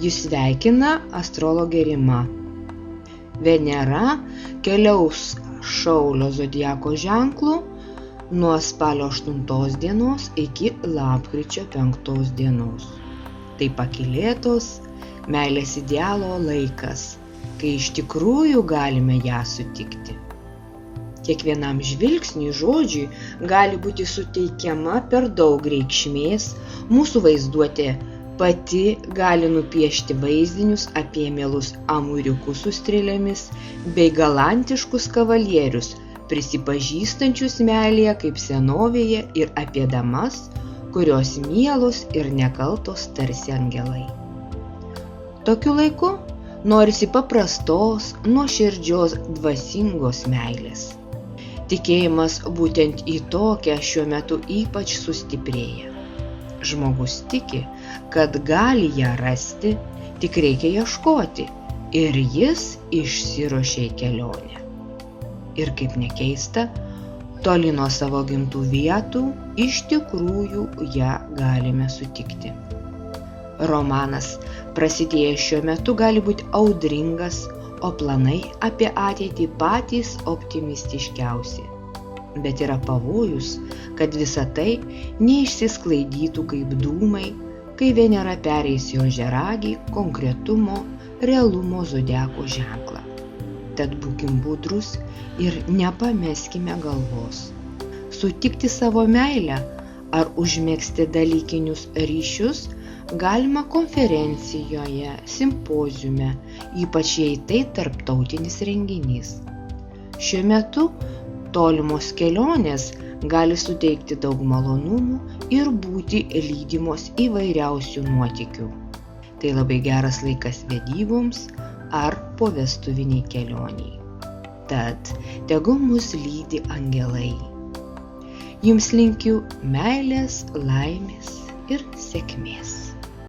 Jis sveikina astrologė Rima. Venera keliaus Šaulio zodiako ženklu nuo spalio 8 dienos iki lapkričio 5 dienos. Tai pakylėtos meilės idealo laikas, kai iš tikrųjų galime ją sutikti. Kiekvienam žvilgsniui žodžiui gali būti suteikiama per daug reikšmės, mūsų vaizduotė pati gali nupiešti vaizdinius apie mielus amūriukus su strėlėmis bei galantiškus kavalierius, prisipažįstančius meilėje kaip senovėje ir apie damas, kurios mielos ir nekaltos tarsi angelai. Tokiu laiku norisi paprastos, nuoširdžios, dvasingos meilės. Tikėjimas būtent į tokią šiuo metu ypač sustiprėja. Žmogus tiki, kad gali ją rasti, tik reikia ieškoti, ir jis išsiruošia į kelionę. Ir kaip nekeista, toli nuo savo gimtų vietų iš tikrųjų ją galime sutikti. Romanas prasidėjęs šiuo metu gali būti audringas, o planai apie ateitį patys optimistiškiausi. Bet yra pavojus, kad visa tai neišsisklaidytų kaip dūmai, kai Venera pereis į ožiaragį konkretumo, realumo zodiako ženklą. Tad būkim budrus ir nepameskime galvos. Sutikti savo meilę ar užmegzti dalykinius ryšius galima konferencijoje, simpoziume, ypač jei tai tarptautinis renginys. Šiuo metu tolimos kelionės gali suteikti daug malonumų ir būti lydimos įvairiausių nuotykių. Tai labai geras laikas vedyboms ar povestuviniai kelioniai. Tad tegu mus lydi angelai. Jums linkiu meilės, laimės ir sėkmės.